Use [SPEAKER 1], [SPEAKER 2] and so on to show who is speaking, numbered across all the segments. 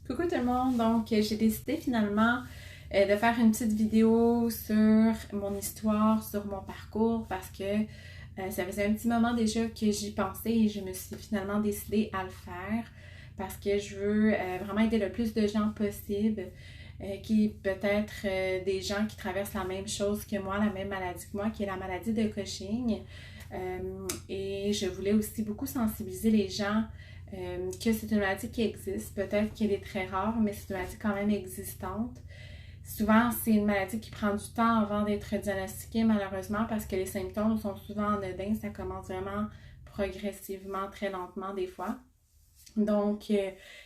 [SPEAKER 1] Coucou tout le monde, donc j'ai décidé finalement de faire une petite vidéo sur mon histoire, sur mon parcours parce que ça faisait un petit moment déjà que j'y pensais et je me suis finalement décidée à le faire parce que je veux vraiment aider le plus de gens possible qui peut-être des gens qui traversent la même chose que moi, la même maladie que moi, qui est la maladie de Cushing. Et je voulais aussi beaucoup sensibiliser les gens que c'est une maladie qui existe. Peut-être qu'elle est très rare, mais c'est une maladie quand même existante. Souvent, c'est une maladie qui prend du temps avant d'être diagnostiquée, malheureusement, parce que les symptômes sont souvent anodins. Ça commence vraiment progressivement, très lentement des fois. Donc,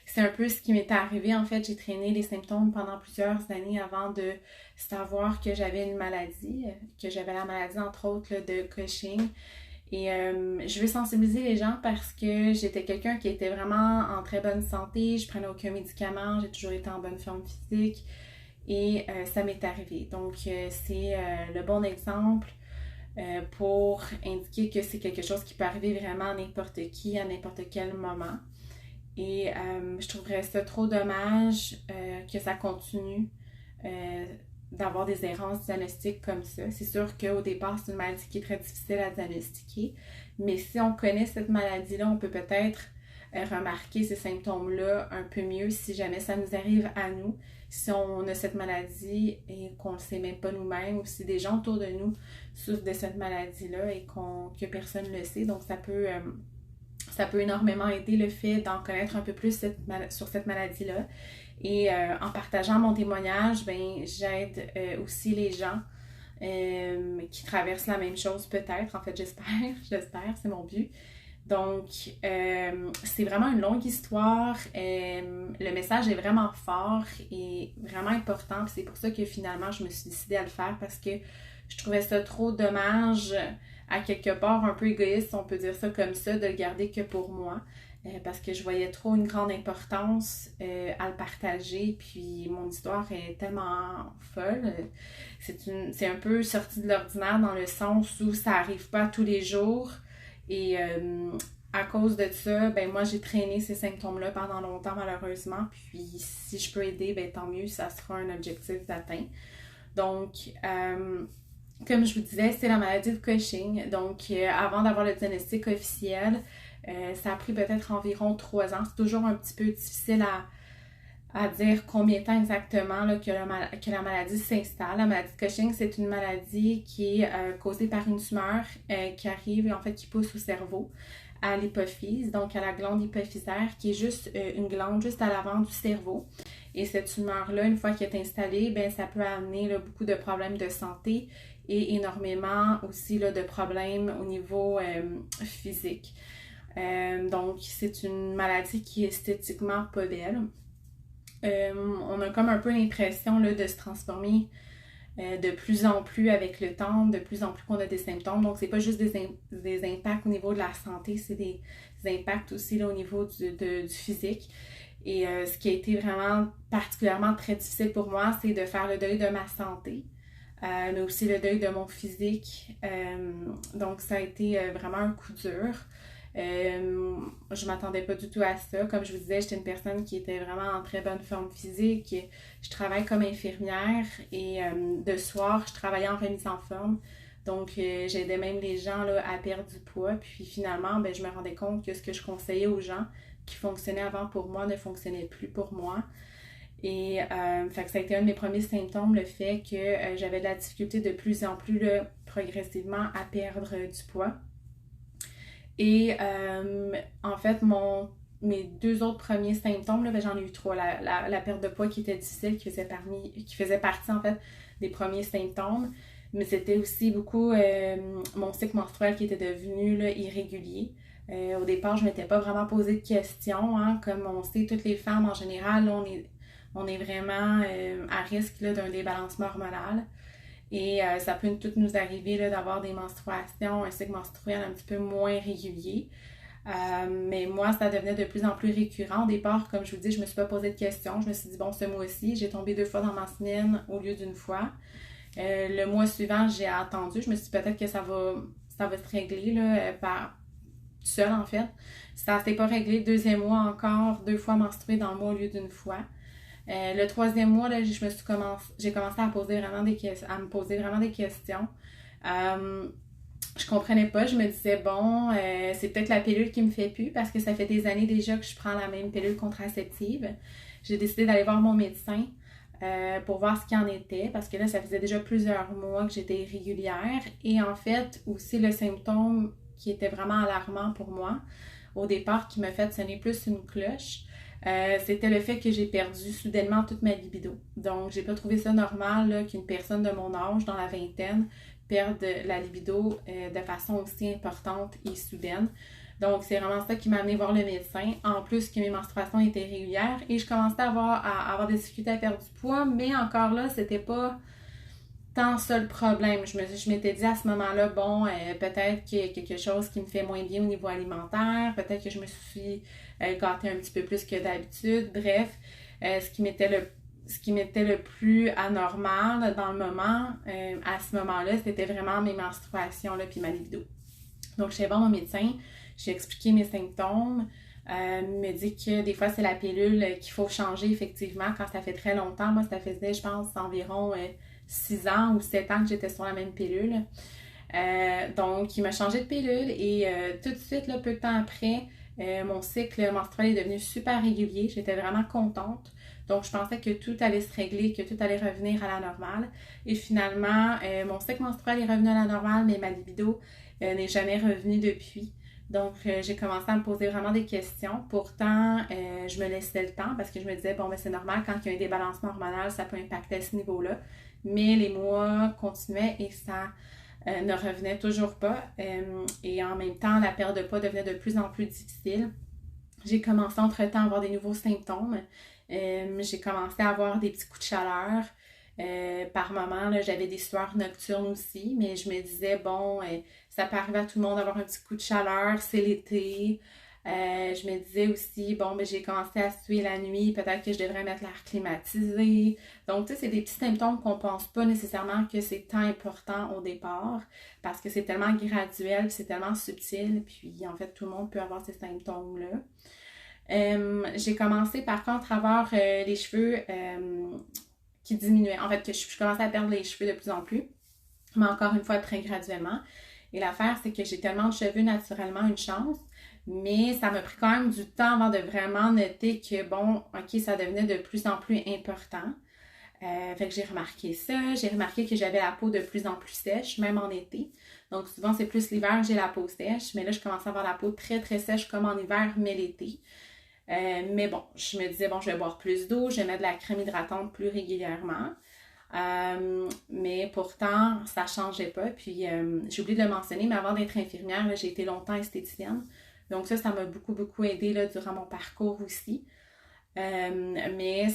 [SPEAKER 1] c'est un peu ce qui m'était arrivé. En fait, j'ai traîné les symptômes pendant plusieurs années avant de savoir que j'avais une maladie, que j'avais la maladie, entre autres, là, de Cushing. Et je veux sensibiliser les gens parce que j'étais quelqu'un qui était vraiment en très bonne santé, je prenais aucun médicament, j'ai toujours été en bonne forme physique et ça m'est arrivé. Donc c'est le bon exemple pour indiquer que c'est quelque chose qui peut arriver vraiment à n'importe qui, à n'importe quel moment. Et je trouverais ça trop dommage que ça continue d'avoir des errances diagnostiques comme ça. C'est sûr qu'au départ, c'est une maladie qui est très difficile à diagnostiquer, mais si on connaît cette maladie-là, on peut peut-être remarquer ces symptômes-là un peu mieux si jamais ça nous arrive à nous, si on a cette maladie et qu'on ne le sait même pas nous-mêmes, ou si des gens autour de nous souffrent de cette maladie-là et que personne ne le sait. Donc ça peut énormément aider le fait d'en connaître un peu plus sur cette maladie-là. Et en partageant mon témoignage, ben, j'aide aussi les gens qui traversent la même chose peut-être. En fait, j'espère, c'est mon but. Donc, c'est vraiment une longue histoire. Le message est vraiment fort et vraiment important. Puis c'est pour ça que finalement, je me suis décidée à le faire parce que je trouvais ça trop dommage, à quelque part un peu égoïste, on peut dire ça comme ça, de le garder que pour moi. Parce que je voyais trop une grande importance à le partager. Puis mon histoire est tellement folle. C'est un peu sorti de l'ordinaire dans le sens où ça arrive pas tous les jours. Et à cause de ça, ben moi j'ai traîné ces symptômes-là pendant longtemps malheureusement. Puis si je peux aider, ben tant mieux, ça sera un objectif d'atteint. Donc, comme je vous disais, c'est la maladie de Cushing. Donc, avant d'avoir le diagnostic officiel, ça a pris peut-être environ 3 ans. C'est toujours un petit peu difficile à dire combien de temps exactement là, que la maladie s'installe. La maladie de Cushing, c'est une maladie qui est causée par une tumeur qui arrive et en fait qui pousse au cerveau, à l'hypophyse, donc à la glande hypophysaire, qui est juste une glande juste à l'avant du cerveau. Et cette tumeur-là, une fois qu'elle est installée, ben, ça peut amener là, beaucoup de problèmes de santé et énormément aussi là, de problèmes au niveau physique. Donc, c'est une maladie qui est esthétiquement pas belle. On a comme un peu l'impression là, de se transformer de plus en plus avec le temps, de plus en plus qu'on a des symptômes. Donc, c'est pas juste des impacts au niveau de la santé, c'est des impacts aussi là, au niveau du physique. Et ce qui a été vraiment particulièrement très difficile pour moi, c'est de faire le deuil de ma santé, mais aussi le deuil de mon physique. Donc, ça a été vraiment un coup dur. Je m'attendais pas du tout à ça. Comme je vous disais, j'étais une personne qui était vraiment en très bonne forme physique. Je travaille comme infirmière et de soir, je travaillais en remise en forme. Donc, j'aidais même les gens là, à perdre du poids. Puis finalement, ben, je me rendais compte que ce que je conseillais aux gens qui fonctionnait avant pour moi ne fonctionnait plus pour moi. Et fait que ça a été un de mes premiers symptômes, le fait que j'avais de la difficulté de plus en plus là, progressivement à perdre du poids. Et en fait, mes 2 autres premiers symptômes, là, ben, j'en ai eu 3. La perte de poids qui était difficile, qui faisait partie en fait des premiers symptômes. Mais c'était aussi beaucoup mon cycle menstruel qui était devenu là, irrégulier. Au départ, je ne m'étais pas vraiment posé de questions. Hein. Comme on sait, toutes les femmes en général, là, on est vraiment à risque là, d'un débalancement hormonal. Et ça peut tout nous arriver là, d'avoir des menstruations, un cycle menstruel un petit peu moins régulier. Mais moi, ça devenait de plus en plus récurrent. Au départ, comme je vous dis, je ne me suis pas posé de questions. Je me suis dit, bon, ce mois-ci, j'ai tombé 2 fois dans ma semaine au lieu d'une fois. Le mois suivant, j'ai attendu. Je me suis dit peut-être que ça va se régler là, seule en fait. Ça s'est pas réglé. Deuxième mois encore, 2 fois menstruée dans le mois au lieu d'une fois. Le troisième mois, là, j'ai commencé à me poser vraiment des questions. Je comprenais pas, je me disais bon, c'est peut-être la pilule qui me fait plus parce que ça fait des années déjà que je prends la même pilule contraceptive. J'ai décidé d'aller voir mon médecin pour voir ce qu'il en était parce que là, ça faisait déjà plusieurs mois que j'étais irrégulière et en fait, aussi le symptôme qui était vraiment alarmant pour moi au départ, qui m'a fait sonner plus une cloche, c'était le fait que j'ai perdu soudainement toute ma libido. Donc, j'ai pas trouvé ça normal là, qu'une personne de mon âge, dans la vingtaine, perde la libido de façon aussi importante et soudaine. Donc, c'est vraiment ça qui m'a amené voir le médecin. En plus que mes menstruations étaient régulières et je commençais à avoir des difficultés à perdre du poids, mais encore là, c'était pas tant ça le problème. Je m'étais dit à ce moment-là, bon, peut-être qu'il y a quelque chose qui me fait moins bien au niveau alimentaire, peut-être que je me suis gâtée un petit peu plus que d'habitude. Bref, ce qui m'était le plus anormal dans le moment, à ce moment-là, c'était vraiment mes menstruations là, puis ma libido. Donc, je suis allée voir mon médecin, j'ai expliqué mes symptômes. Il me dit que des fois, c'est la pilule qu'il faut changer effectivement quand ça fait très longtemps. Moi, ça faisait, je pense, environ 6 ans ou 7 ans que j'étais sur la même pilule. Donc, il m'a changé de pilule et tout de suite, là, peu de temps après, mon cycle menstruel est devenu super régulier. J'étais vraiment contente. Donc, je pensais que tout allait se régler, que tout allait revenir à la normale. Et finalement, mon cycle menstruel est revenu à la normale, mais ma libido n'est jamais revenue depuis. Donc, j'ai commencé à me poser vraiment des questions. Pourtant, je me laissais le temps parce que je me disais, bon, ben c'est normal, quand il y a un débalancement hormonal, ça peut impacter à ce niveau-là. Mais les mois continuaient et ça ne revenait toujours pas. Et en même temps, la perte de poids devenait de plus en plus difficile. J'ai commencé entre-temps à avoir des nouveaux symptômes. J'ai commencé à avoir des petits coups de chaleur. Par moments, là, j'avais des sueurs nocturnes aussi, mais je me disais, bon, ça peut arriver à tout le monde d'avoir un petit coup de chaleur, c'est l'été. Je me disais aussi, bon, ben, j'ai commencé à suer la nuit, peut-être que je devrais mettre l'air climatisé. Donc, tu sais, c'est des petits symptômes qu'on pense pas nécessairement que c'est tant important au départ, parce que c'est tellement graduel, c'est tellement subtil, puis en fait, tout le monde peut avoir ces symptômes-là. J'ai commencé par contre à avoir les cheveux qui diminuaient. En fait, que je commençais à perdre les cheveux de plus en plus, mais encore une fois, très graduellement. Et l'affaire, c'est que j'ai tellement de cheveux naturellement, une chance, mais ça m'a pris quand même du temps avant de vraiment noter que, bon, ok, ça devenait de plus en plus important. Fait que j'ai remarqué ça, j'ai remarqué que j'avais la peau de plus en plus sèche, même en été. Donc souvent, c'est plus l'hiver que j'ai la peau sèche, mais là, je commence à avoir la peau très très sèche comme en hiver, mais l'été. Mais bon, je me disais, bon, je vais boire plus d'eau, je vais mettre de la crème hydratante plus régulièrement. Mais pourtant, ça ne changeait pas. Puis, j'ai oublié de le mentionner, mais avant d'être infirmière, là, j'ai été longtemps esthéticienne. Donc ça m'a beaucoup, beaucoup aidé là, durant mon parcours aussi. Mais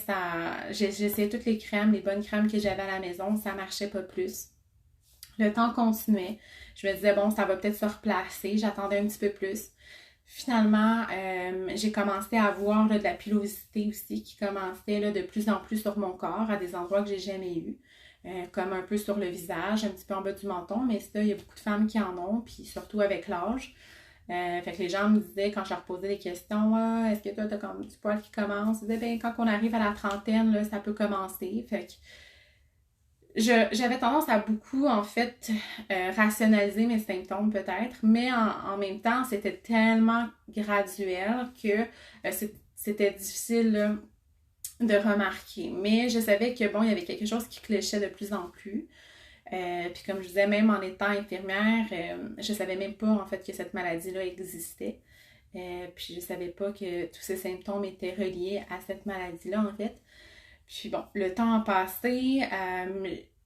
[SPEAKER 1] j'ai essayé toutes les crèmes, les bonnes crèmes que j'avais à la maison, ça ne marchait pas plus. Le temps continuait. Je me disais, bon, ça va peut-être se replacer. J'attendais un petit peu plus. Finalement, j'ai commencé à avoir là, de la pilosité aussi qui commençait là, de plus en plus sur mon corps, à des endroits que j'ai jamais eu. Comme un peu sur le visage, un petit peu en bas du menton, mais ça, il y a beaucoup de femmes qui en ont, puis surtout avec l'âge. Fait que les gens me disaient, quand je leur posais des questions, ah, est-ce que toi, t'as comme du poil qui commence? Ils disaient, ben, quand on arrive à la trentaine, là, ça peut commencer. Fait que j'avais tendance à beaucoup, en fait, rationaliser mes symptômes peut-être, mais en même temps, c'était tellement graduel que c'était difficile là, de remarquer. Mais je savais que, bon, il y avait quelque chose qui clochait de plus en plus. Puis comme je disais, même en étant infirmière, je savais même pas, en fait, que cette maladie-là existait. Puis je savais pas que tous ces symptômes étaient reliés à cette maladie-là, en fait. Puis bon, le temps a passé.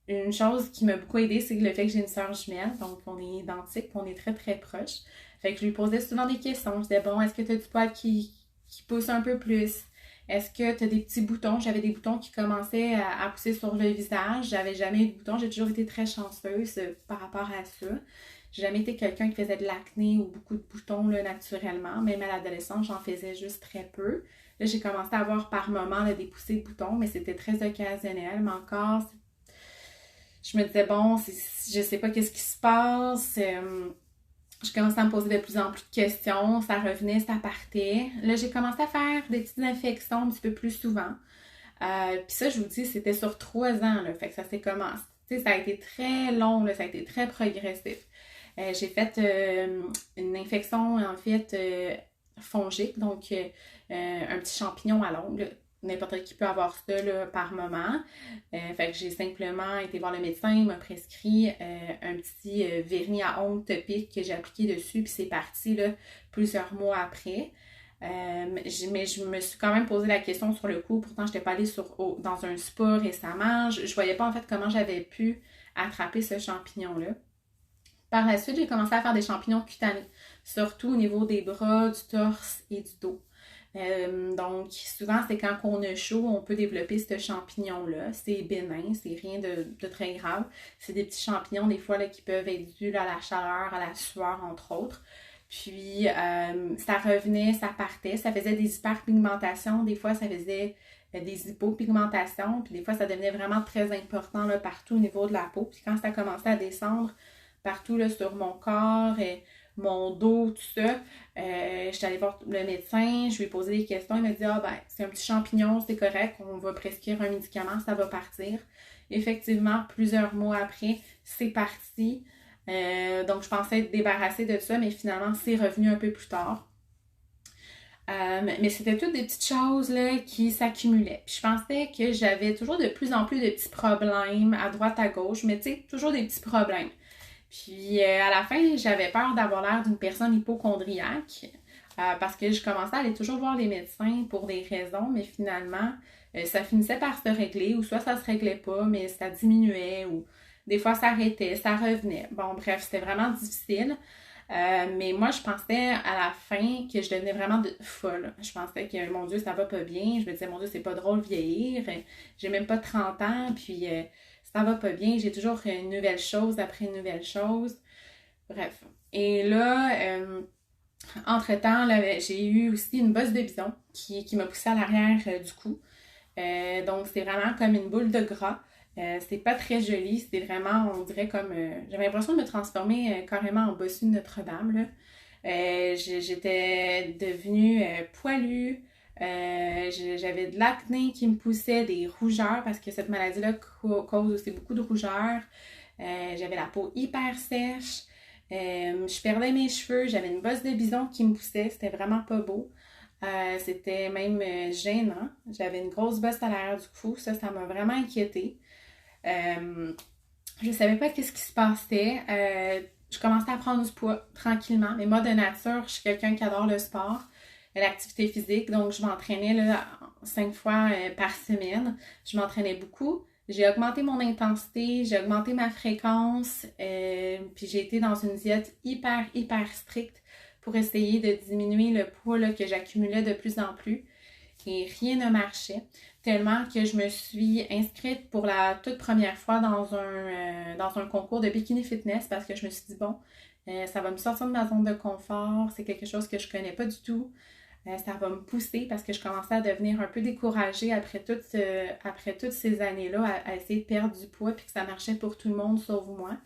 [SPEAKER 1] Une chose qui m'a beaucoup aidée, c'est le fait que j'ai une sœur jumelle. Donc, on est identiques, on est très, très proches. Fait que je lui posais souvent des questions. Je disais, bon, est-ce que tu as du poil qui pousse un peu plus? Est-ce que tu as des petits boutons? J'avais des boutons qui commençaient à pousser sur le visage. J'avais jamais eu de boutons. J'ai toujours été très chanceuse par rapport à ça. J'ai jamais été quelqu'un qui faisait de l'acné ou beaucoup de boutons là, naturellement. Même à l'adolescence, j'en faisais juste très peu. Là, j'ai commencé à avoir par moments là, des poussées de boutons, mais c'était très occasionnel. Mais encore, je me disais, bon, je sais pas qu'est-ce qui se passe. Je commençais à me poser de plus en plus de questions, ça revenait, ça partait. Là, j'ai commencé à faire des petites infections un petit peu plus souvent. Puis ça, je vous dis, c'était sur 3 ans, là, fait que ça s'est commencé. Tu sais, ça a été très long, là, ça a été très progressif. J'ai fait une infection, en fait, fongique, donc un petit champignon à l'ongle. N'importe qui peut avoir ça là, par moment. Fait que j'ai simplement été voir le médecin, il m'a prescrit un petit vernis à ongles topique que j'ai appliqué dessus, puis c'est parti là, plusieurs mois après. Mais je me suis quand même posé la question sur le coup. Pourtant, je n'étais pas allée dans un spa récemment. Je voyais pas en fait comment j'avais pu attraper ce champignon-là. Par la suite, j'ai commencé à faire des champignons cutanés, surtout au niveau des bras, du torse et du dos. Donc, souvent, c'est quand on a chaud, on peut développer ce champignon-là. C'est bénin, c'est rien de très grave. C'est des petits champignons, des fois, là, qui peuvent être dus là, à la chaleur, à la sueur, entre autres. Puis, ça revenait, ça partait, ça faisait des hyperpigmentations, des fois, ça faisait des hypopigmentations, puis des fois, ça devenait vraiment très important là, partout au niveau de la peau. Puis quand ça commençait à descendre partout là, sur mon corps et mon dos, tout ça, j'étais allée voir le médecin, je lui ai posé des questions, il m'a dit « Ah ben, c'est un petit champignon, c'est correct, on va prescrire un médicament, ça va partir. » Effectivement, plusieurs mois après, c'est parti. Donc, je pensais être débarrassée de ça, mais finalement, c'est revenu un peu plus tard. Mais c'était toutes des petites choses là, qui s'accumulaient. Puis je pensais que j'avais toujours de plus en plus de petits problèmes à droite, à gauche, mais tu sais, toujours des petits problèmes. Puis à la fin, j'avais peur d'avoir l'air d'une personne hypocondriaque parce que je commençais à aller toujours voir les médecins pour des raisons, mais finalement, ça finissait par se régler, ou soit ça se réglait pas, mais ça diminuait, ou des fois ça arrêtait, ça revenait. Bon, bref, c'était vraiment difficile. Mais moi, je pensais à la fin que je devenais vraiment folle. Je pensais que, mon Dieu, ça va pas bien. Je me disais, mon Dieu, c'est pas drôle vieillir. J'ai même pas 30 ans, puis ça va pas bien. J'ai toujours une nouvelle chose après une nouvelle chose. Bref. Et là, entre-temps, là, j'ai eu aussi une bosse de bison qui m'a poussée à l'arrière du cou. Donc, c'est vraiment comme une boule de gras. C'est pas très joli, c'était vraiment, on dirait comme... j'avais l'impression de me transformer carrément en bossu de Notre-Dame, là. J'étais devenue poilue, j'avais de l'acné qui me poussait, des rougeurs, parce que cette maladie-là cause aussi beaucoup de rougeurs. J'avais la peau hyper sèche, je perdais mes cheveux, j'avais une bosse de bison qui me poussait, c'était vraiment pas beau. C'était même gênant. J'avais une grosse bosse à l'arrière du cou, ça m'a vraiment inquiétée. Je savais pas qu'est-ce qui se passait. Je commençais à prendre du poids tranquillement. Mais moi, de nature, je suis quelqu'un qui adore le sport, l'activité physique. Donc, je m'entraînais là, 5 fois par semaine. Je m'entraînais beaucoup. J'ai augmenté mon intensité, j'ai augmenté ma fréquence. Puis j'ai été dans une diète hyper, hyper stricte pour essayer de diminuer le poids là, que j'accumulais de plus en plus. Et rien ne marchait. Tellement que je me suis inscrite pour la toute première fois dans un concours de bikini fitness parce que je me suis dit, bon, ça va me sortir de ma zone de confort, c'est quelque chose que je connais pas du tout. Ça va me pousser parce que je commençais à devenir un peu découragée après toutes ces années-là à essayer de perdre du poids puis que ça marchait pour tout le monde sauf moi.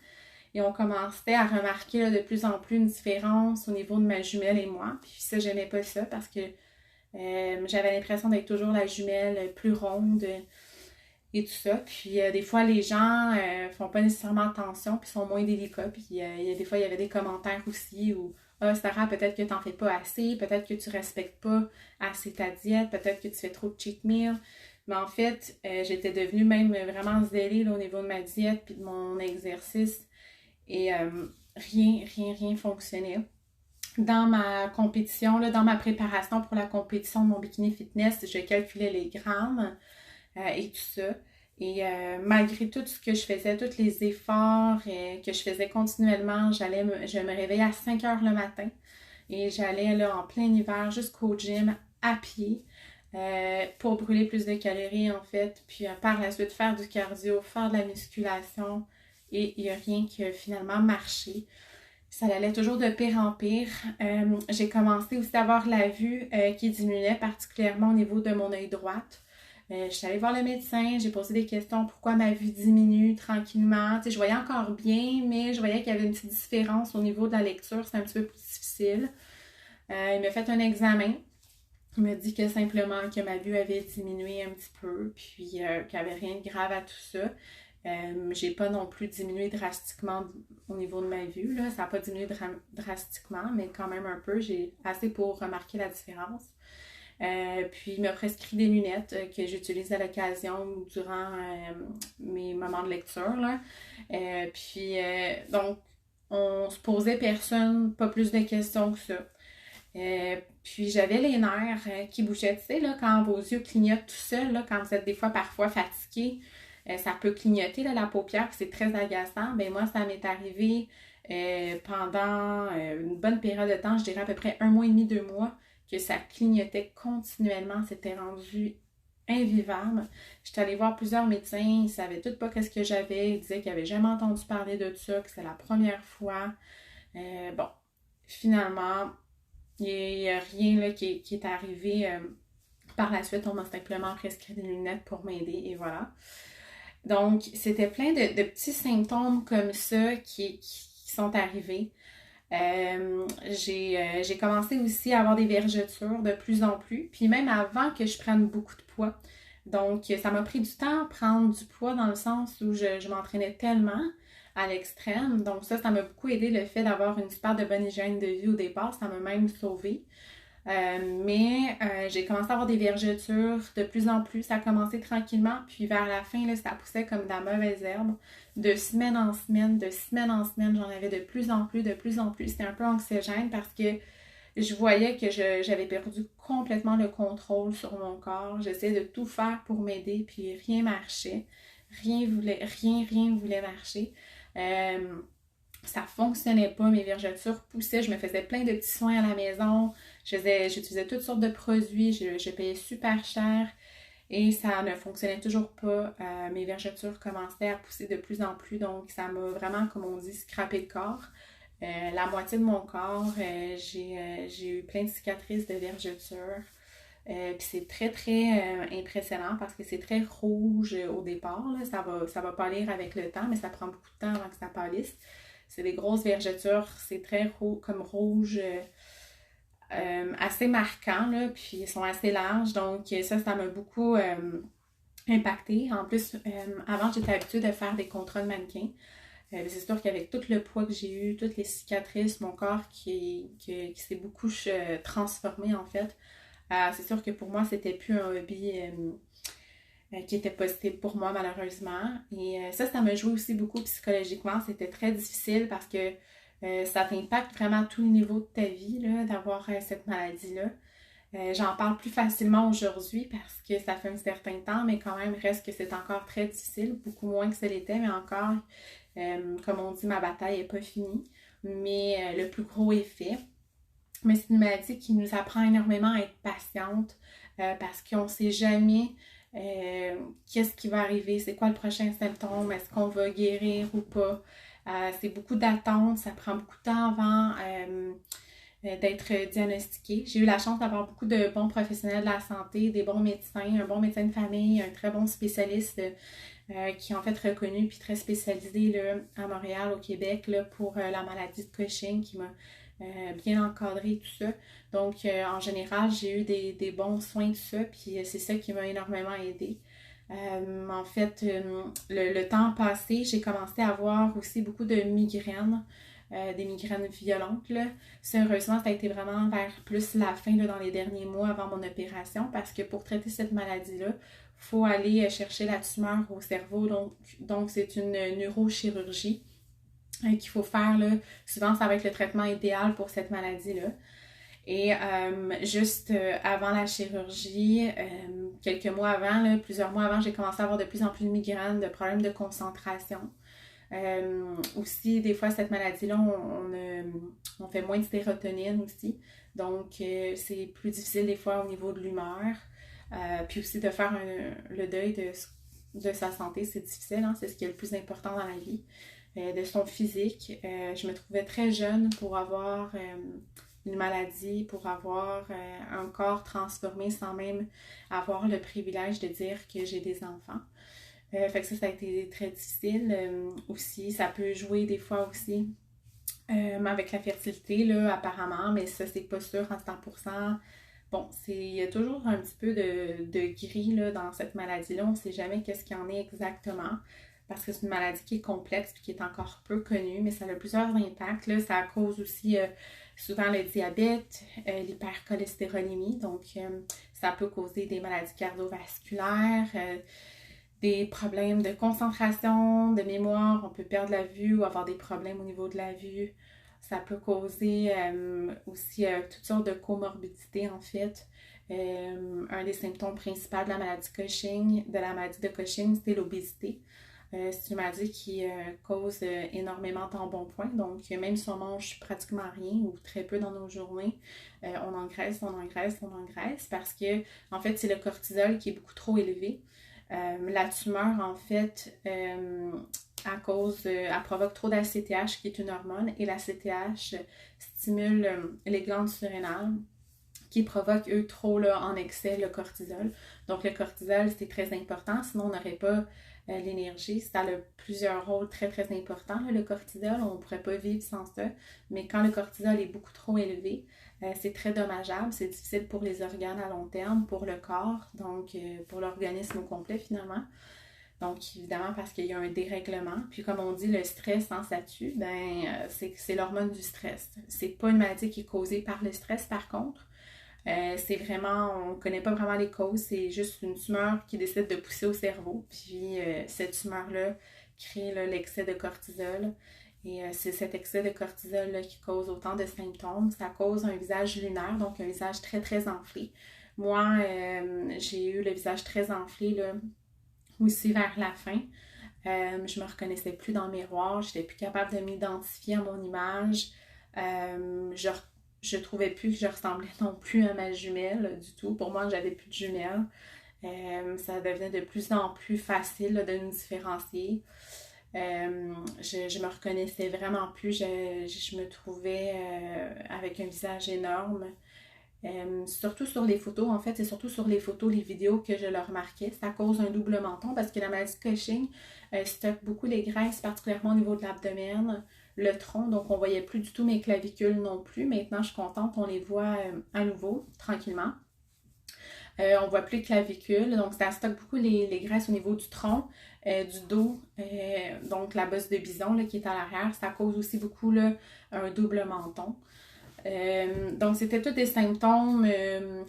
[SPEAKER 1] Et on commençait à remarquer là, de plus en plus une différence au niveau de ma jumelle et moi. Puis ça, j'aimais pas ça parce que j'avais l'impression d'être toujours la jumelle plus ronde et tout ça. Puis des fois, les gens font pas nécessairement attention puis sont moins délicats. Puis des fois, il y avait des commentaires aussi où ah, Sarah, peut-être que t'en fais pas assez, peut-être que tu respectes pas assez ta diète, peut-être que tu fais trop de cheat meal. Mais en fait, j'étais devenue même vraiment zélée là, au niveau de ma diète puis de mon exercice. Et rien fonctionnait. Dans ma compétition, là, dans ma préparation pour la compétition de mon bikini fitness, je calculais les grammes et tout ça. Et malgré tout ce que je faisais, tous les efforts que je faisais continuellement, je me réveillais à 5 heures le matin et j'allais là, en plein hiver jusqu'au gym à pied pour brûler plus de calories en fait. Puis par la suite faire du cardio, faire de la musculation et il n'y a rien qui a finalement marché. Ça allait toujours de pire en pire. J'ai commencé aussi à avoir la vue qui diminuait particulièrement au niveau de mon œil droite. Je suis allée voir le médecin, j'ai posé des questions, pourquoi ma vue diminue tranquillement. Tu sais, je voyais encore bien, mais je voyais qu'il y avait une petite différence au niveau de la lecture, c'est un petit peu plus difficile. Il m'a fait un examen. Il m'a dit que simplement que ma vue avait diminué un petit peu, puis qu'il n'y avait rien de grave à tout ça. J'ai pas non plus diminué drastiquement au niveau de ma vue, là. Ça n'a pas diminué drastiquement, mais quand même un peu. J'ai assez pour remarquer la différence. Puis il m'a prescrit des lunettes que j'utilise à l'occasion durant mes moments de lecture, là. Donc, on se posait pas plus de questions que ça. Puis j'avais les nerfs qui bougeaient, tu sais, là, quand vos yeux clignotent tout seuls, là, quand vous êtes des fois parfois fatigué, ça peut clignoter là, la paupière, puis c'est très agaçant. Ben moi, ça m'est arrivé pendant une bonne période de temps, je dirais à peu près 1 mois et demi, 2 mois, que ça clignotait continuellement, c'était rendu invivable. J'étais allée voir plusieurs médecins, ils savaient tout pas qu'est-ce que j'avais, ils disaient qu'ils n'avaient jamais entendu parler de ça, que c'était la première fois. Bon, finalement, il n'y a rien là, qui est arrivé. Par la suite, on m'a simplement prescrit des lunettes pour m'aider et voilà. Donc, c'était plein de petits symptômes comme ça qui sont arrivés. J'ai commencé aussi à avoir des vergetures de plus en plus, puis même avant que je prenne beaucoup de poids. Donc, ça m'a pris du temps à prendre du poids dans le sens où je m'entraînais tellement à l'extrême. Donc ça m'a beaucoup aidé le fait d'avoir une super de bonne hygiène de vie au départ. Ça m'a même sauvée. Mais j'ai commencé à avoir des vergetures de plus en plus. Ça a commencé tranquillement, puis vers la fin, là, ça poussait comme de la mauvaise herbe. De semaine en semaine, j'en avais de plus en plus, de plus en plus. C'était un peu anxiogène parce que je voyais que j'avais perdu complètement le contrôle sur mon corps. J'essayais de tout faire pour m'aider, puis rien marchait. Rien voulait marcher. Ça fonctionnait pas, mes vergetures poussaient, je me faisais plein de petits soins à la maison, j'utilisais toutes sortes de produits, je payais super cher et ça ne fonctionnait toujours pas. Mes vergetures commençaient à pousser de plus en plus, donc ça m'a vraiment, comme on dit, scrappé le corps. La moitié de mon corps, j'ai eu plein de cicatrices de vergetures. Puis c'est très très impressionnant parce que c'est très rouge au départ, là. Ça va pâlir avec le temps, mais ça prend beaucoup de temps avant que ça pâlisse. C'est des grosses vergetures, c'est très comme rouge, assez marquant, là, puis ils sont assez larges, donc ça m'a beaucoup impacté. En plus, avant j'étais habituée de faire des contrats de mannequin. C'est sûr qu'avec tout le poids que j'ai eu, toutes les cicatrices, mon corps qui s'est beaucoup transformé en fait. C'est sûr que pour moi, c'était plus un hobby qui était possible pour moi, malheureusement. Et ça m'a joué aussi beaucoup psychologiquement. C'était très difficile parce que ça t'impacte vraiment à tous les niveaux de ta vie, là, d'avoir cette maladie-là. J'en parle plus facilement aujourd'hui parce que ça fait un certain temps, mais quand même, reste que c'est encore très difficile, beaucoup moins que ce l'était, mais encore, comme on dit, ma bataille n'est pas finie. Mais le plus gros est fait. Mais c'est une maladie qui nous apprend énormément à être patiente parce qu'on ne sait jamais qu'est-ce qui va arriver, c'est quoi le prochain symptôme, est-ce qu'on va guérir ou pas. C'est beaucoup d'attente, ça prend beaucoup de temps avant d'être diagnostiqué. J'ai eu la chance d'avoir beaucoup de bons professionnels de la santé, des bons médecins, un bon médecin de famille, un très bon spécialiste qui est en fait reconnu puis très spécialisé là, à Montréal, au Québec, là, pour la maladie de Cushing qui m'a bien encadré tout ça. Donc, en général, j'ai eu des bons soins, tout ça, puis c'est ça qui m'a énormément aidé. En fait, le temps passé, j'ai commencé à avoir aussi beaucoup de migraines, des migraines violentes, là. Ça, heureusement, ça a été vraiment vers plus la fin, là, dans les derniers mois avant mon opération, parce que pour traiter cette maladie-là, il faut aller chercher la tumeur au cerveau, donc c'est une neurochirurgie qu'il faut faire, là. Souvent, ça va être le traitement idéal pour cette maladie-là. Et juste avant la chirurgie, quelques mois avant, là, plusieurs mois avant, j'ai commencé à avoir de plus en plus de migraines, de problèmes de concentration. Aussi, des fois, cette maladie-là, on fait moins de sérotonine aussi. Donc, c'est plus difficile des fois au niveau de l'humeur. Puis aussi de faire le deuil de sa santé, c'est difficile, hein? C'est ce qui est le plus important dans la vie. De son physique. Je me trouvais très jeune pour avoir une maladie pour avoir un corps transformé sans même avoir le privilège de dire que j'ai des enfants. Fait que ça a été très difficile. Aussi, ça peut jouer des fois aussi avec la fertilité, là, apparemment, mais ça, c'est pas sûr à 100%. Bon, il y a toujours un petit peu de gris là, dans cette maladie-là. On ne sait jamais qu'est-ce qu'il y en est exactement parce que c'est une maladie qui est complexe et qui est encore peu connue, mais ça a plusieurs impacts. Là. Ça cause aussi souvent le diabète, l'hypercholestérolémie, donc ça peut causer des maladies cardiovasculaires, des problèmes de concentration, de mémoire, on peut perdre la vue ou avoir des problèmes au niveau de la vue. Ça peut causer aussi toutes sortes de comorbidités en fait. Un des symptômes principaux de la maladie de Cushing, c'est l'obésité. C'est une maladie qui cause énormément d'embonpoint. Donc, même si on mange pratiquement rien ou très peu dans nos journées, on engraisse parce que, en fait, c'est le cortisol qui est beaucoup trop élevé. La tumeur, en fait, elle provoque trop d'ACTH, qui est une hormone, et l'ACTH stimule les glandes surrénales qui provoquent, eux, trop là, en excès le cortisol. Donc, le cortisol, c'est très important, sinon on n'aurait pas l'énergie. Ça a plusieurs rôles très, très importants, là, le cortisol. On ne pourrait pas vivre sans ça. Mais quand le cortisol est beaucoup trop élevé, c'est très dommageable. C'est difficile pour les organes à long terme, pour le corps, donc pour l'organisme au complet, finalement. Donc, évidemment, parce qu'il y a un dérèglement. Puis, comme on dit, le stress, hein, ça tue, c'est l'hormone du stress. C'est pas une maladie qui est causée par le stress, par contre. C'est vraiment, on ne connaît pas vraiment les causes, c'est juste une tumeur qui décide de pousser au cerveau. Puis cette tumeur-là crée là, l'excès de cortisol. Et c'est cet excès de cortisol-là qui cause autant de symptômes. Ça cause un visage lunaire, donc un visage très, très enflé. Moi, j'ai eu le visage très enflé là, aussi vers la fin. Je me reconnaissais plus dans le miroir, je n'étais plus capable de m'identifier à mon image. Je trouvais plus que je ressemblais non plus à ma jumelle du tout. Pour moi, j'avais plus de jumelles. Ça devenait de plus en plus facile là, de nous différencier. Je me reconnaissais vraiment plus. Je me trouvais avec un visage énorme. Surtout sur les photos, en fait, c'est surtout sur les photos, les vidéos que je le remarquais. Ça cause un double menton parce que la maladie de Cushing stocke beaucoup les graisses, particulièrement au niveau de l'abdomen, le tronc. Donc, on ne voyait plus du tout mes clavicules non plus. Maintenant, je suis contente, on les voit à nouveau, tranquillement. On ne voit plus les clavicules. Donc, ça stocke beaucoup les graisses au niveau du tronc, du dos. Donc, la bosse de bison là, qui est à l'arrière. Ça cause aussi beaucoup là, un double menton. Donc, c'était tous des symptômes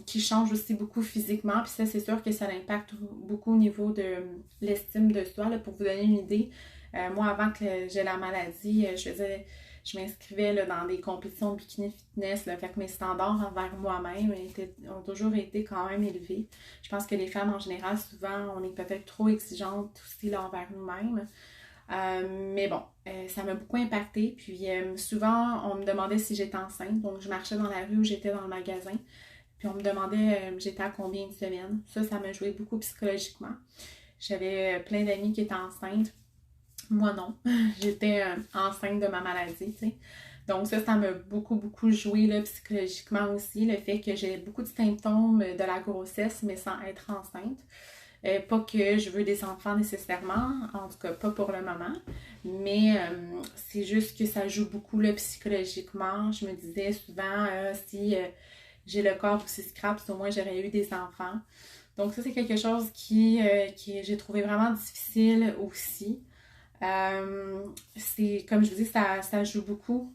[SPEAKER 1] qui changent aussi beaucoup physiquement. Puis ça, c'est sûr que ça impacte beaucoup au niveau de l'estime de soi. Là, pour vous donner une idée, moi, avant que j'ai la maladie, je m'inscrivais là, dans des compétitions de bikini fitness. Là, fait que mes standards envers moi-même ont toujours été quand même élevés. Je pense que les femmes, en général, souvent, on est peut-être trop exigeantes aussi là, envers nous-mêmes. Mais bon, ça m'a beaucoup impactée. Puis souvent, on me demandait si j'étais enceinte. Donc, je marchais dans la rue ou j'étais dans le magasin. Puis on me demandait j'étais à combien de semaines. Ça m'a joué beaucoup psychologiquement. J'avais plein d'amis qui étaient enceintes. Moi, non. J'étais enceinte de ma maladie, tu sais. Donc ça m'a beaucoup, beaucoup joué là, psychologiquement aussi. Le fait que j'ai beaucoup de symptômes de la grossesse, mais sans être enceinte. Pas que je veux des enfants nécessairement, en tout cas pas pour le moment, mais c'est juste que ça joue beaucoup là, psychologiquement. Je me disais souvent, si j'ai le corps aussi scraps, au moins j'aurais eu des enfants. Donc ça, c'est quelque chose qui j'ai trouvé vraiment difficile aussi. C'est, comme je vous dis, ça joue beaucoup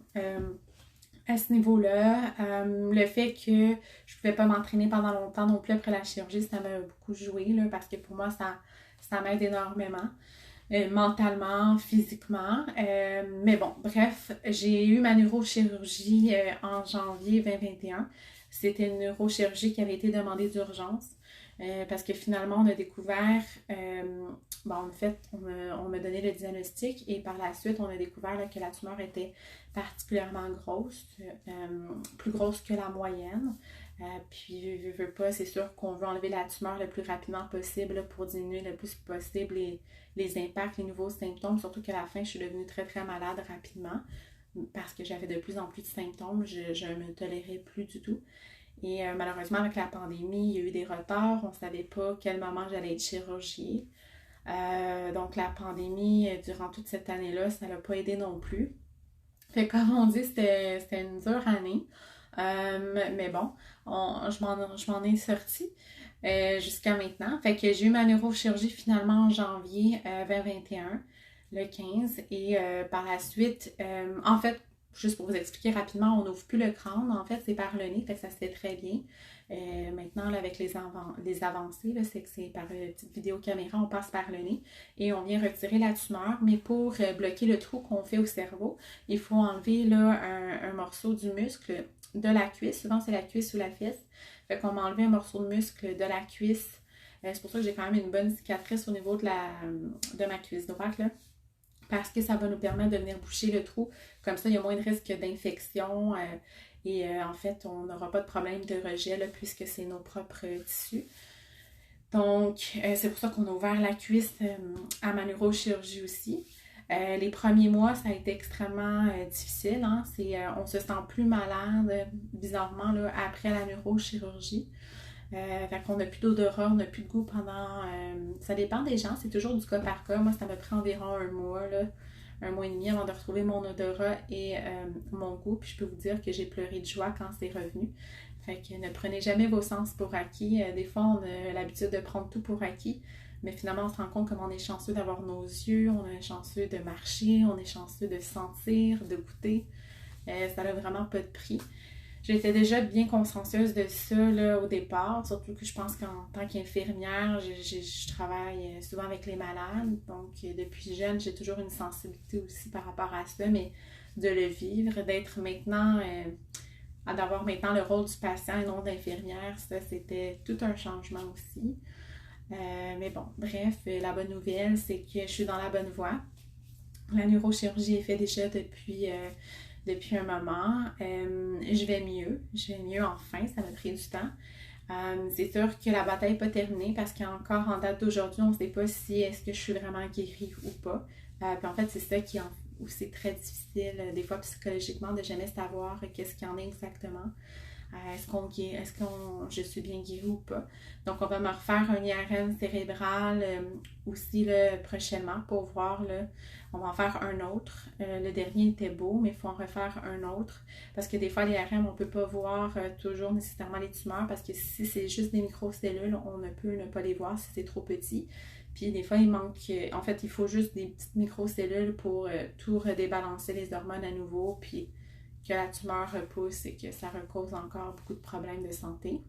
[SPEAKER 1] à ce niveau-là. Le fait que je ne pouvais pas m'entraîner pendant longtemps non plus après la chirurgie, ça m'a beaucoup joué là, parce que pour moi, ça m'aide énormément. Mentalement, physiquement. Mais bon, bref, j'ai eu ma neurochirurgie en janvier 2021. C'était une neurochirurgie qui avait été demandée d'urgence. Parce que finalement, on a découvert, en fait, on m'a donné le diagnostic et par la suite, on a découvert là, que la tumeur était particulièrement grosse, plus grosse que la moyenne. Puis, veux pas, c'est sûr qu'on veut enlever la tumeur le plus rapidement possible là, pour diminuer le plus possible les impacts, les nouveaux symptômes, surtout qu'à la fin, je suis devenue très, très malade rapidement. parce que j'avais de plus en plus de symptômes, je ne me tolérais plus du tout. Et malheureusement, avec la pandémie, il y a eu des retards. On ne savait pas quel moment j'allais être chirurgiée. Donc la pandémie, durant toute cette année-là, ça n'a pas aidé non plus. Fait que, comme on dit, c'était une dure année. Mais bon, je m'en ai sortie jusqu'à maintenant. Fait que j'ai eu ma neurochirurgie finalement en janvier 2021, le 15. Et par la suite, en fait, juste pour vous expliquer rapidement, on n'ouvre plus le crâne. En fait, c'est par le nez, fait que ça se fait très bien. Maintenant, là, avec les avancées, là, c'est que c'est par une petite vidéocaméra, on passe par le nez et on vient retirer la tumeur. Mais pour bloquer le trou qu'on fait au cerveau, il faut enlever là, un morceau du muscle de la cuisse. Souvent, c'est la cuisse ou la fesse. Fait qu'on m'a enlevé un morceau de muscle de la cuisse. C'est pour ça que j'ai quand même une bonne cicatrice au niveau de ma cuisse droite, là. Parce que ça va nous permettre de venir boucher le trou. Comme ça, il y a moins de risque d'infection. Et en fait, on n'aura pas de problème de rejet là, puisque c'est nos propres tissus. Donc, c'est pour ça qu'on a ouvert la cuisse à ma neurochirurgie aussi. Les premiers mois, ça a été extrêmement difficile. Hein? On se sent plus malade, bizarrement, là, après la neurochirurgie. Fait qu'on n'a plus d'odorat, on n'a plus de goût pendant... ça dépend des gens, c'est toujours du cas par cas. Moi, ça m'a pris environ un mois, là, un mois et demi avant de retrouver mon odorat et mon goût. Puis je peux vous dire que j'ai pleuré de joie quand c'est revenu. Fait que ne prenez jamais vos sens pour acquis. Des fois, on a l'habitude de prendre tout pour acquis. Mais finalement, on se rend compte comme on est chanceux d'avoir nos yeux, on est chanceux de marcher, on est chanceux de sentir, de goûter. Ça n'a vraiment pas de prix. J'étais déjà bien consciencieuse de ça là, au départ, surtout que je pense qu'en tant qu'infirmière, je travaille souvent avec les malades. Donc, depuis jeune, j'ai toujours une sensibilité aussi par rapport à ça, mais de le vivre, d'être maintenant, d'avoir maintenant le rôle du patient et non d'infirmière, ça, c'était tout un changement aussi. Mais bon, bref, la bonne nouvelle, c'est que je suis dans la bonne voie. La neurochirurgie est faite déjà depuis un moment. Je vais mieux enfin, ça m'a pris du temps. C'est sûr que la bataille n'est pas terminée parce qu'encore en date d'aujourd'hui, on ne sait pas si est-ce que je suis vraiment guérie ou pas. Puis en fait, c'est ça où c'est très difficile, des fois psychologiquement, de jamais savoir qu'est-ce qu'il y en est exactement. Est-ce que je suis bien guérie ou pas. Donc, on va me refaire un IRM cérébral aussi là, prochainement pour voir. Là, on va en faire un autre. Le dernier était beau, mais il faut en refaire un autre. Parce que des fois, l'IRM, on ne peut pas voir toujours nécessairement les tumeurs parce que si c'est juste des microcellules, on ne peut ne pas les voir si c'est trop petit. Puis des fois, il manque... en fait, il faut juste des petites microcellules pour tout redébalancer les hormones à nouveau. Puis que la tumeur repousse et que ça cause encore beaucoup de problèmes de santé.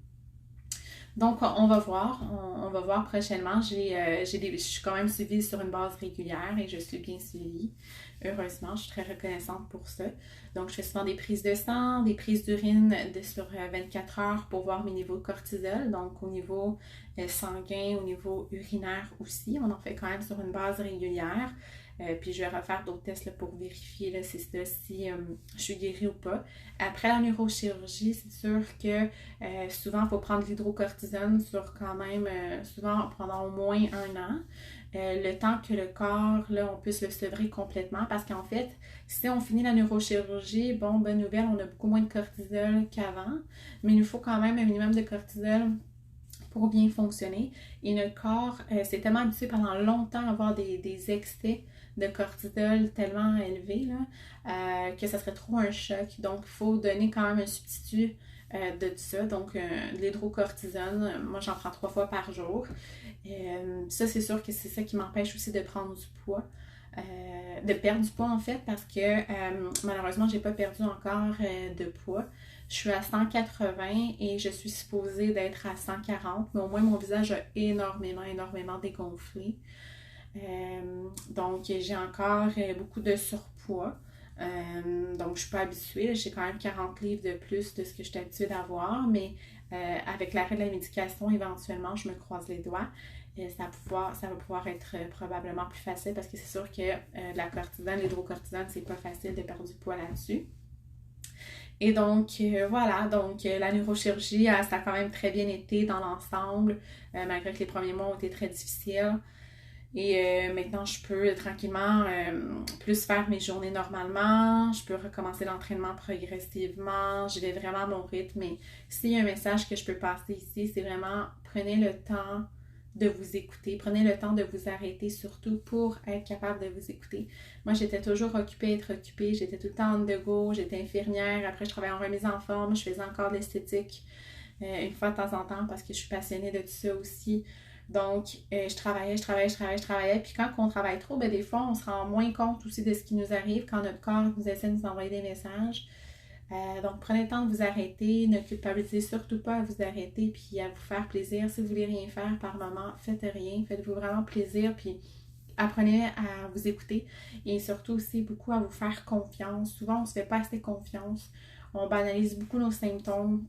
[SPEAKER 1] Donc, on va voir prochainement. Je suis quand même suivie sur une base régulière et je suis bien suivie. Heureusement, je suis très reconnaissante pour ça. Donc, je fais souvent des prises de sang, des prises d'urine sur 24 heures pour voir mes niveaux de cortisol. Donc, au niveau sanguin, au niveau urinaire aussi. On en fait quand même sur une base régulière. Puis je vais refaire d'autres tests là, pour vérifier là, si je suis guérie ou pas. Après la neurochirurgie, c'est sûr que souvent il faut prendre l'hydrocortisone sur quand même, souvent pendant au moins 1 an. Le temps que le corps, là, on puisse le sevrer complètement. Parce qu'en fait, si on finit la neurochirurgie, bon, bonne nouvelle, on a beaucoup moins de cortisol qu'avant. Mais il nous faut quand même un minimum de cortisol pour bien fonctionner. Et notre corps s'est tellement habitué pendant longtemps à avoir des excès de cortisol tellement élevés là, que ça serait trop un choc. Donc, il faut donner quand même un substitut de tout ça. Donc, de l'hydrocortisone, moi j'en prends 3 fois par jour. Ça, c'est sûr que c'est ça qui m'empêche aussi de prendre du poids. De perdre du poids en fait parce que malheureusement j'ai pas perdu encore de poids. Je suis à 180 et je suis supposée d'être à 140, mais au moins mon visage a énormément dégonflé. Donc j'ai encore beaucoup de surpoids. Donc je suis pas habituée, j'ai quand même 40 livres de plus de ce que je suis habituée d'avoir, mais avec l'arrêt de la médication, éventuellement je me croise les doigts. Ça va pouvoir être probablement plus facile parce que c'est sûr que la cortisone, l'hydrocortisone, c'est pas facile de perdre du poids là-dessus. Et donc, voilà, donc la neurochirurgie, ça a quand même très bien été dans l'ensemble, malgré que les premiers mois ont été très difficiles. Et maintenant, je peux tranquillement plus faire mes journées normalement. Je peux recommencer l'entraînement progressivement. Je vais vraiment à mon rythme. Mais s'il y a un message que je peux passer ici, c'est vraiment prenez le temps de vous écouter. Prenez le temps de vous arrêter, surtout pour être capable de vous écouter. Moi, j'étais toujours occupée, être occupée. J'étais tout le temps on the go. J'étais infirmière. Après, je travaillais en remise en forme. Je faisais encore de l'esthétique une fois de temps en temps parce que je suis passionnée de tout ça aussi. Donc, je travaillais. Puis quand on travaille trop, ben, des fois, on se rend moins compte aussi de ce qui nous arrive quand notre corps nous essaie de nous envoyer des messages. Donc, prenez le temps de vous arrêter. Ne culpabilisez surtout pas à vous arrêter puis à vous faire plaisir. Si vous voulez rien faire par moment, faites rien. Faites-vous vraiment plaisir puis apprenez à vous écouter et surtout aussi beaucoup à vous faire confiance. Souvent, on ne se fait pas assez confiance. On banalise beaucoup nos symptômes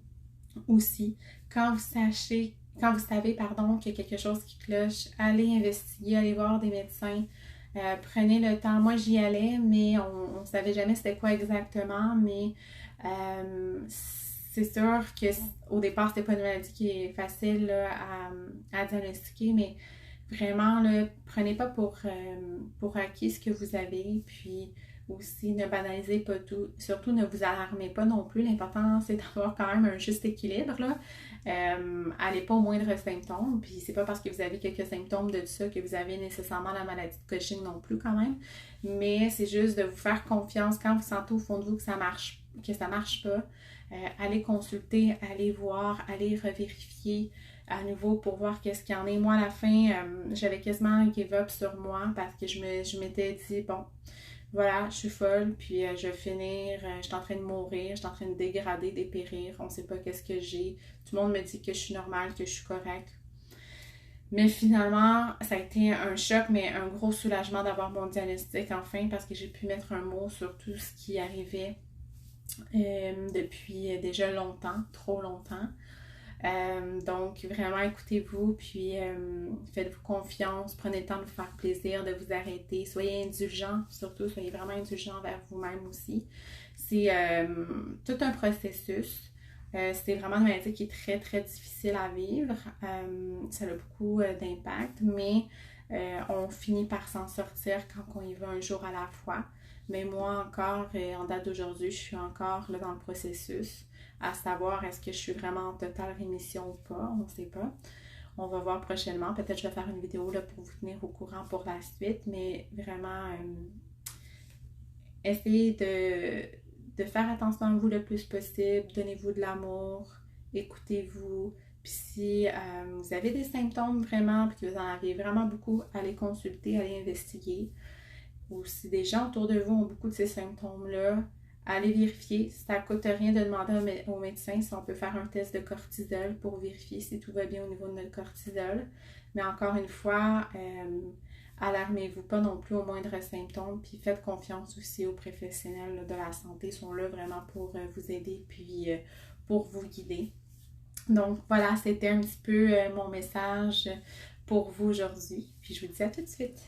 [SPEAKER 1] aussi. Quand vous savez, pardon, qu'il y a quelque chose qui cloche, allez investiguer, allez voir des médecins. Prenez le temps. Moi, j'y allais, mais on ne savait jamais c'était quoi exactement. Mais c'est sûr qu'au départ, c'était pas une maladie qui est facile là, à diagnostiquer, mais vraiment, là, prenez pas pour acquis ce que vous avez. Puis aussi, ne banalisez pas tout. Surtout, ne vous alarmez pas non plus. L'important, c'est d'avoir quand même un juste équilibre, là. Allez pas au moindre symptôme. Puis c'est pas parce que vous avez quelques symptômes de ça que vous avez nécessairement la maladie de Cushing non plus quand même. Mais c'est juste de vous faire confiance quand vous sentez au fond de vous que ça marche pas. Allez consulter, allez voir, allez revérifier à nouveau pour voir qu'est-ce qu'il y en est. Moi, à la fin, j'avais quasiment give up sur moi parce que je m'étais dit, bon, voilà, je suis folle, puis je vais finir, je suis en train de mourir, je suis en train de dégrader, dépérir, on sait pas qu'est-ce que j'ai. Tout le monde me dit que je suis normale, que je suis correcte. Mais finalement, ça a été un choc, mais un gros soulagement d'avoir mon diagnostic enfin parce que j'ai pu mettre un mot sur tout ce qui arrivait depuis déjà longtemps, trop longtemps. Donc, vraiment, écoutez-vous, puis faites-vous confiance, prenez le temps de vous faire plaisir, de vous arrêter, soyez indulgents, surtout, soyez vraiment indulgents envers vous-même aussi. C'est tout un processus. C'est vraiment une maladie qui est très, très difficile à vivre. Ça a beaucoup d'impact, mais on finit par s'en sortir quand on y va un jour à la fois. Mais moi encore, en date d'aujourd'hui, je suis encore là dans le processus à savoir est-ce que je suis vraiment en totale rémission ou pas, on ne sait pas. On va voir prochainement. Peut-être que je vais faire une vidéo là, pour vous tenir au courant pour la suite, mais vraiment, essayez de faire attention à vous le plus possible, donnez-vous de l'amour, écoutez-vous. Puis si vous avez des symptômes vraiment, puis que vous en avez vraiment beaucoup, allez consulter, allez investiguer. Ou si des gens autour de vous ont beaucoup de ces symptômes-là, allez vérifier. Ça ne coûte rien de demander au médecin si on peut faire un test de cortisol pour vérifier si tout va bien au niveau de notre cortisol. Mais encore une fois, alarmez-vous pas non plus aux moindres symptômes. Puis faites confiance aussi aux professionnels là, de la santé. Ils sont là vraiment pour vous aider puis pour vous guider. Donc voilà, c'était un petit peu mon message pour vous aujourd'hui. Puis je vous dis à tout de suite.